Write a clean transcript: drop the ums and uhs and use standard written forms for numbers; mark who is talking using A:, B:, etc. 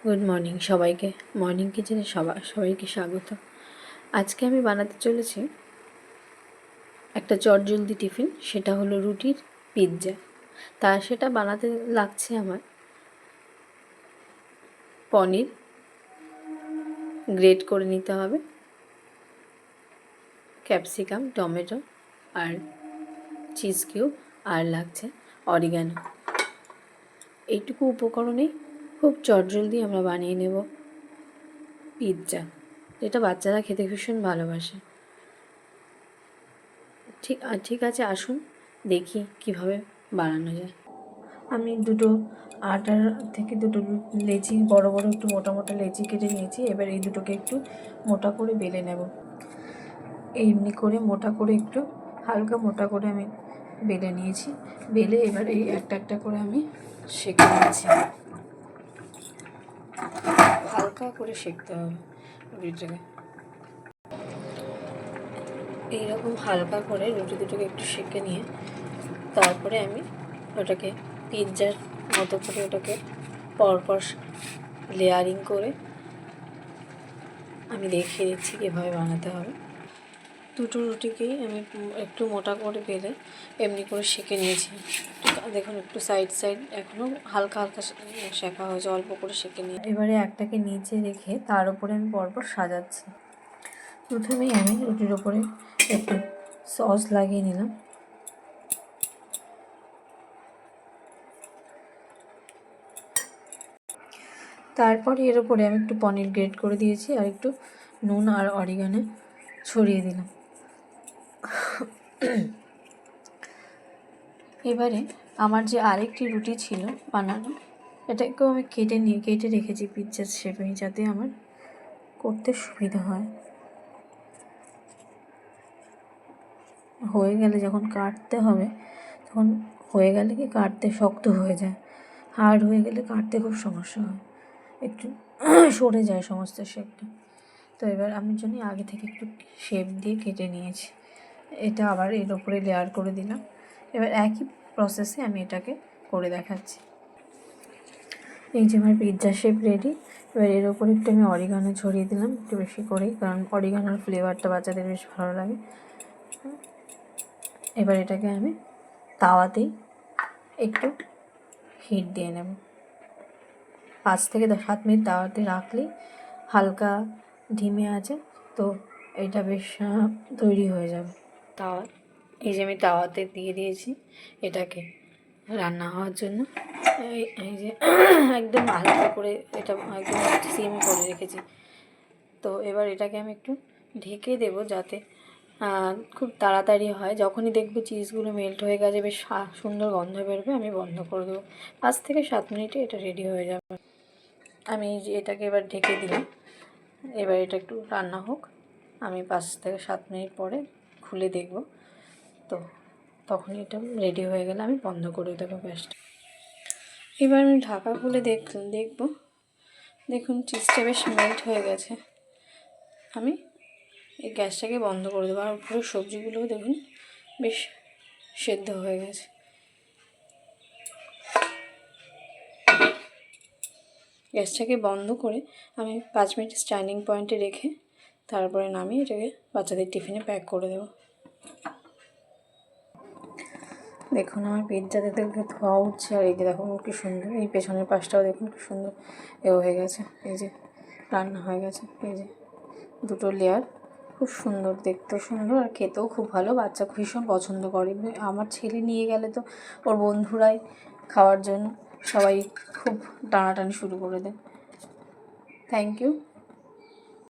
A: Good morning সবাইকে। Morning কিচেনে সবাইকে স্বাগত। আজকে আমি বানাতে চলেছি একটা চটজলদি টিফিন, সেটা হলো রুটির পিৎজা। সেটা বানাতে লাগছে আমার পনির গ্রেট করে নিতে হবে, ক্যাপসিকাম, টমেটো আর চিজ কিউব, আর লাগছে অরিগানো। এইটুকু উপকরণেই খুব চটজলদি আমরা বানিয়ে নেব পিৎজা, যেটা বাচ্চারা খেতে ভীষণ ভালোবাসে। ঠিক আছে, আসুন দেখি কিভাবে বানানো যায়। আমি দুটো আটার থেকে দুটো লেচি, বড় বড় একটু মোটা মোটা লেচি কেটে নিয়েছি। এবার এই দুটোকে একটু মোটা করে বেলে নেব। এমনি করে মোটা করে, একটু হালকা মোটা করে আমি বেলে নিয়েছি। বেলে এবার এই একটা একটা করে আমি সেঁকে নিয়েছি। হালকা করে সেঁকতে হবে রুটিটাকে। এইরকম হালকা করে রুটি দুটোকে একটু সেঁকে নিয়ে তারপরে আমি ওটাকে পিৎজার মতো করে ওটাকে পরপর লেয়ারিং করে আমি দেখিয়ে দিচ্ছি কীভাবে বানাতে হবে। দুটো রুটিকেই আমি একটু মোটা করে বেলে এমনি করে সেঁকে নিয়েছি। দেখুন একটু সাইড এখনও হালকা হালকা শেখা হয়েছে, অল্প করে সেঁকে নিয়ে এবারে একটাকে নিচে রেখে তার উপরে আমি পরপর সাজাচ্ছি। প্রথমেই আমি রুটির ওপরে একটু সস লাগিয়ে নিলাম। তারপরে এর উপরে আমি একটু পনির গ্রেট করে দিয়েছি আর একটু নুন আর অরিগানো ছড়িয়ে দিলাম। এবারে আমার যে আরেকটি রুটি ছিল বানানো, এটাকেও আমি কেটে রেখেছি পিৎজার শেপে, যাতে আমার করতে সুবিধা হয়। হয়ে গেলে যখন কাটতে হবে, তখন হয়ে গেলে কি কাটতে শক্ত হয়ে যায়, হার্ড হয়ে গেলে কাটতে খুব সমস্যা হয়, একটু সরে যায় সমস্ত শেপটা। তো এবার আমি জন্য আগে থেকে একটু শেপ দিয়ে কেটে নিয়েছি। এটা আবার এর ওপরে লেয়ার করে দিলাম। এবার একই প্রসেসে আমি এটাকে করে দেখাচ্ছি। এই যে আমার পিৎজা শেপ রেডি। এবার এর ওপরে একটু আমি অরিগানো ছড়িয়ে দিলাম, একটু বেশি করেই, কারণ অরিগানোর ফ্লেভারটা বাচ্চাদের বেশ ভালো লাগে। এবার এটাকে আমি তাওয়াতেই একটু হিট দিয়ে নেব। 5 থেকে 7 মিনিট তাওয়াতে রাখলেই হালকা ধিমে আছে, তো এটা বেশ তৈরি হয়ে যাবে। এই যে আমি তাওয়াতে দিয়ে দিয়েছি এটাকে রান্না হওয়ার জন্য। এই যে একদম হালকা করে এটা একদম সিম করে রেখেছি। তো এবার এটাকে আমি একটু ঢেকে দেবো, যাতে খুব তাড়াতাড়ি হয়। যখনই দেখবো চিজগুলো মেল্ট হয়ে গেছে, বেশ সুন্দর গন্ধ বেরোবে, আমি বন্ধ করে দেবো। 5 থেকে 7 মিনিটে এটা রেডি হয়ে যাবে। আমি যে এটাকে এবার ঢেকে দিলাম। এবার এটা একটু রান্না হোক, আমি 5 থেকে 7 মিনিট পরে খুলে দেখব। তো তখন এটা রেডি হয়ে গেলে আমি বন্ধ করে দেবো গ্যাসটা। এবার আমি ঢাকা খুলে দেখব। দেখুন চিজটা বেশ মেল্ট হয়ে গেছে। আমি এই গ্যাসটাকে বন্ধ করে দেবো। আর পুরো সবজিগুলোও দেখুন বেশ সেদ্ধ হয়ে গেছে। গ্যাসটাকে বন্ধ করে আমি 5 মিনিট স্ট্যান্ডিং পয়েন্টে রেখে তারপরে নামিয়ে এটাকে বাচ্চাদের টিফিনে প্যাক করে দেবো। দেখুন আমার পিৎজাতে দেখে ধোয়া উঠছে, আর এই যে দেখুন কি সুন্দর, এই পেছনের পাশটাও দেখুন কি সুন্দর হয়ে গেছে। এই যে রান্না হয়ে গেছে, এই যে দুটো লেয়ার, খুব সুন্দর, দেখতেও সুন্দর আর খেতেও খুব ভালো। বাচ্চা ভীষণ পছন্দ করে। আমার ছেলে নিয়ে গেলে তো ওর বন্ধুরাই খাওয়ার জন্য সবাই খুব টানাটানি শুরু করে দেয়। Thank you.